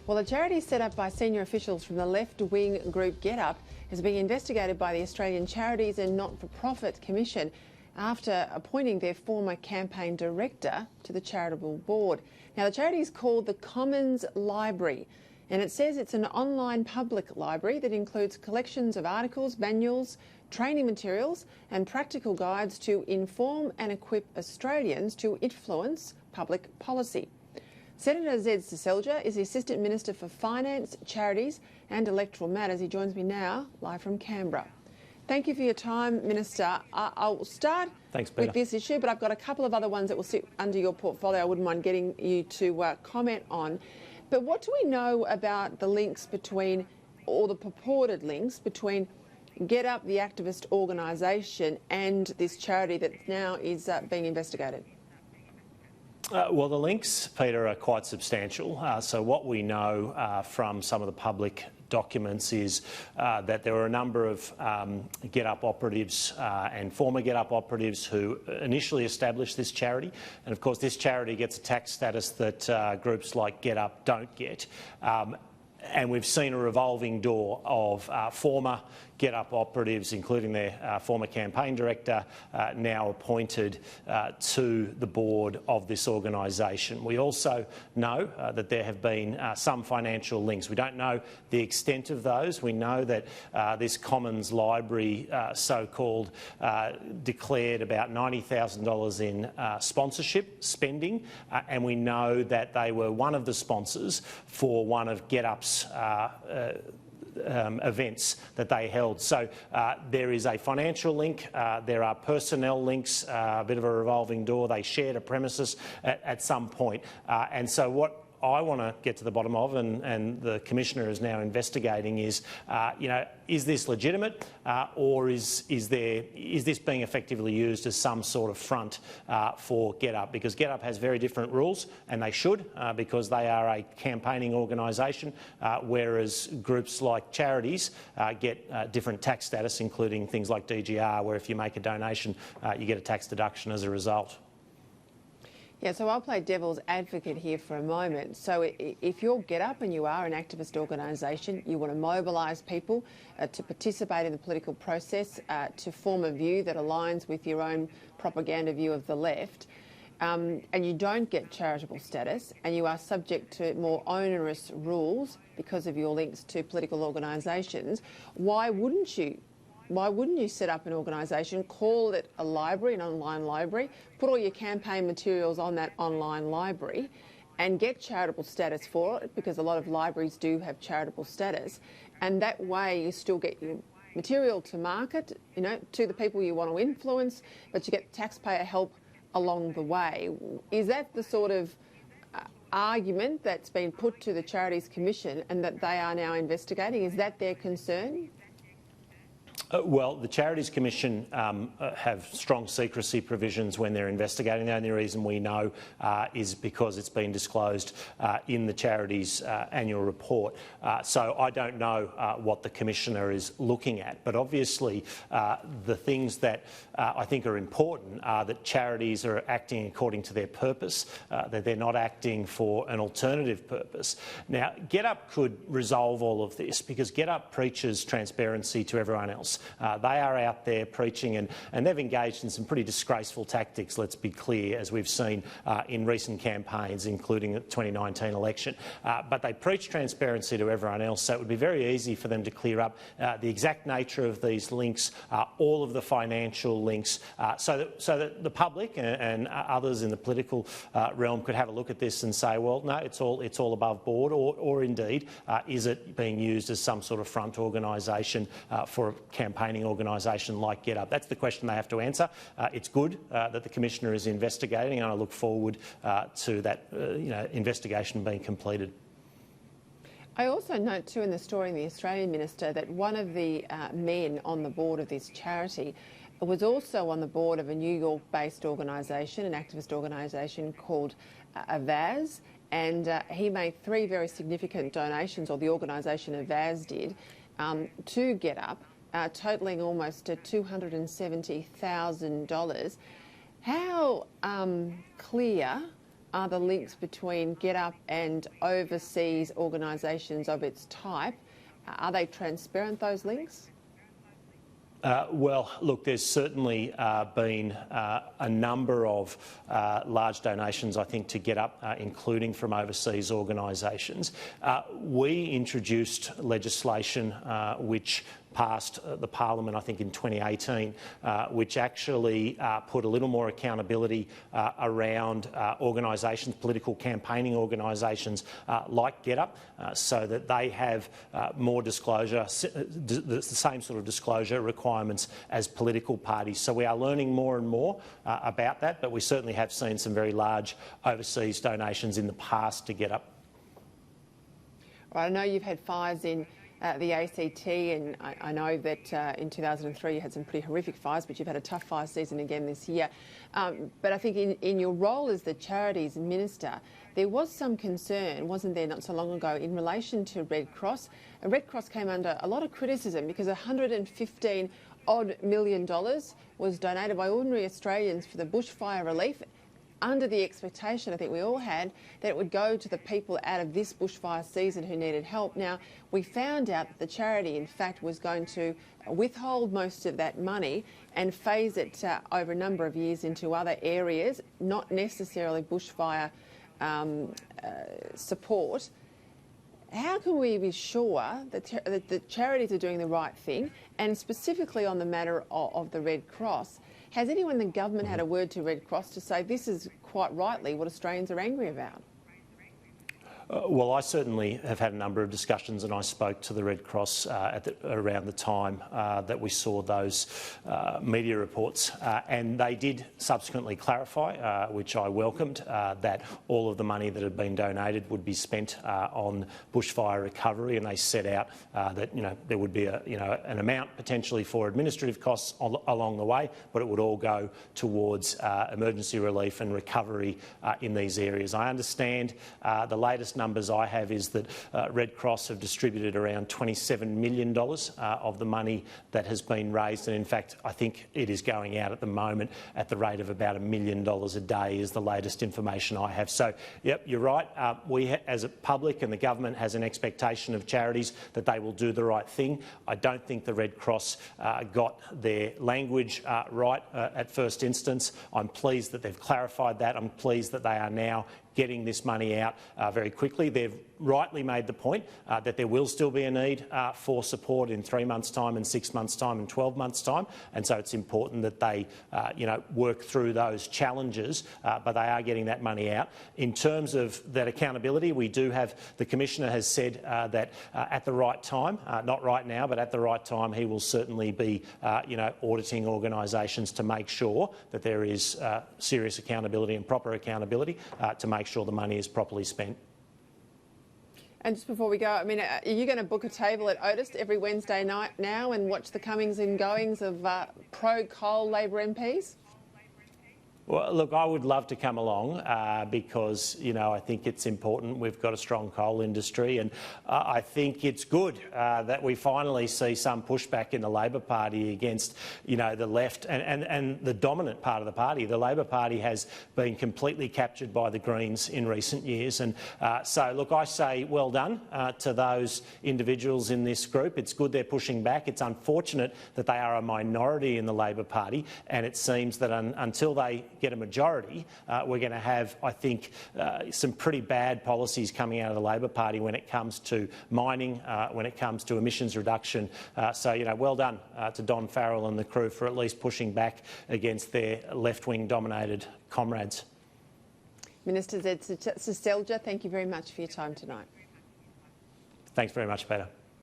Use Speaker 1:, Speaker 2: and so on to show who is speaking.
Speaker 1: Well, a charity set up by senior officials from the left-wing group GetUp is being investigated by the Australian Charities and Not-for-Profit Commission after appointing their former campaign director to the charitable board. Now, the charity is called the Commons Library, and it says it's an online public library that includes collections of articles, manuals, training materials and practical guides to inform and equip Australians to influence public policy. Senator Zed Seselja is the Assistant Minister for Finance, Charities and Electoral Matters. He joins me now, live from Canberra. Thank you for your time, Minister. I'll start with this issue, but I've got a couple of other ones that will sit under your portfolio I wouldn't mind getting you to comment on. But what do we know about the links between, or the purported links between GetUp, the activist organisation, and this charity that now is being investigated?
Speaker 2: Well, the links, Peter, are quite substantial. So what we know from some of the public documents is that there were a number of GetUp operatives and former GetUp operatives who initially established this charity. And of course, this charity gets a tax status that groups like GetUp don't get. And we've seen a revolving door of former GetUp operatives, including their former campaign director, now appointed to the board of this organisation. We also know that there have been some financial links. We don't know the extent of those. We know that this Commons Library, so-called, declared about $90,000 in sponsorship spending, and we know that they were one of the sponsors for one of GetUp's events that they held. So there is a financial link, there are personnel links, a bit of a revolving door. They shared a premises at some point. And so what I want to get to the bottom of, and the Commissioner is now investigating, is, is this legitimate, or is this being effectively used as some sort of front for GetUp? Because GetUp has very different rules, and they should, because they are a campaigning organisation, whereas groups like Charities get different tax status, including things like DGR, where if you make a donation, you get a tax deduction as a result.
Speaker 1: Yeah, so I'll play devil's advocate here for a moment. So if you're GetUp and you are an activist organisation, you want to mobilise people to participate in the political process, to form a view that aligns with your own propaganda view of the left, and you don't get charitable status and you are subject to more onerous rules because of your links to political organisations, why wouldn't you set up an organisation, call it a library, an online library, put all your campaign materials on that online library and get charitable status for it, because a lot of libraries do have charitable status, and that way you still get your material to market, to the people you want to influence, but you get taxpayer help along the way. Is that the sort of argument that's been put to the Charities Commission and that they are now investigating? Is that their concern?
Speaker 2: Well, the Charities Commission have strong secrecy provisions when they're investigating. The only reason we know is because it's been disclosed in the Charities annual report. So I don't know what the Commissioner is looking at, but obviously the things that I think are important are that charities are acting according to their purpose, that they're not acting for an alternative purpose. Now, GetUp could resolve all of this because GetUp preaches transparency to everyone else. They are out there preaching, and they've engaged in some pretty disgraceful tactics, let's be clear, as we've seen in recent campaigns, including the 2019 election. But they preach transparency to everyone else, so it would be very easy for them to clear up the exact nature of these links, all of the financial links, so that the public and others in the political realm could have a look at this and say, well, no, it's all above board, or indeed, is it being used as some sort of front organisation for a campaigning organisation like GetUp? That's the question they have to answer. It's good that the Commissioner is investigating, and I look forward to that investigation being completed.
Speaker 1: I also note too in the story in the Australian Minister that one of the men on the board of this charity was also on the board of a New York-based organisation, an activist organisation called Avaz, and he made 3 very significant donations, or the organisation Avaz did, to GetUp, totalling almost $270,000. How clear are the links between GetUp and overseas organisations of its type? Are they transparent, those links?
Speaker 2: Well, look, there's certainly been a number of large donations, I think, to GetUp, including from overseas organisations. We introduced legislation which passed the parliament, I think, in 2018, which actually put a little more accountability around organisations, political campaigning organisations like GetUp, so that they have more disclosure, the same sort of disclosure requirements as political parties. So we are learning more and more about that, but we certainly have seen some very large overseas donations in the past to GetUp.
Speaker 1: Right, I know you've had fires in the ACT, and I know that in 2003 you had some pretty horrific fires, but you've had a tough fire season again this year. But I think in your role as the Charities Minister, there was some concern, wasn't there, not so long ago, in relation to Red Cross. Red Cross came under a lot of criticism because $115 odd million was donated by ordinary Australians for the bushfire relief, under the expectation, I think we all had, that it would go to the people out of this bushfire season who needed help. Now, we found out that the charity, in fact, was going to withhold most of that money and phase it over a number of years into other areas, not necessarily bushfire support. How can we be sure that the charities are doing the right thing? And specifically on the matter of the Red Cross, has anyone in the government had a word to Red Cross to say this is quite rightly what Australians are angry about?
Speaker 2: Well, I certainly have had a number of discussions, and I spoke to the Red Cross around the time that we saw those media reports, and they did subsequently clarify, which I welcomed, that all of the money that had been donated would be spent on bushfire recovery, and they set out that there would be an amount potentially for administrative costs along the way, but it would all go towards emergency relief and recovery in these areas. I understand the latest numbers I have is that Red Cross have distributed around $27 million of the money that has been raised, and in fact I think it is going out at the moment at the rate of about $1 million a day is the latest information I have. So, yep, you're right. We as a public and the government has an expectation of charities that they will do the right thing. I don't think the Red Cross got their language right at first instance. I'm pleased that they've clarified that. I'm pleased that they are now getting this money out very quickly. They've rightly made the point that there will still be a need for support in 3 months' time and 6 months' time and 12 months' time, and so it's important that they work through those challenges, but they are getting that money out. In terms of that accountability, we do have, the Commissioner has said that at the right time, not right now, but at the right time, he will certainly be auditing organisations to make sure that there is serious accountability and proper accountability to make sure the money is properly spent.
Speaker 1: And just before we go, I mean, are you going to book a table at Otis every Wednesday night now and watch the comings and goings of pro-coal Labor MPs?
Speaker 2: Well, look, I would love to come along because, I think it's important. We've got a strong coal industry, and I think it's good that we finally see some pushback in the Labor Party against, the left and the dominant part of the party. The Labor Party has been completely captured by the Greens in recent years, and so, look, I say well done to those individuals in this group. It's good they're pushing back. It's unfortunate that they are a minority in the Labor Party, and it seems that until they get a majority, we're going to have, I think, some pretty bad policies coming out of the Labor Party when it comes to mining, when it comes to emissions reduction. So, well done to Don Farrell and the crew for at least pushing back against their left-wing dominated comrades.
Speaker 1: Minister Zed Seselja, thank you very much for your time tonight.
Speaker 2: Thanks very much, Peta.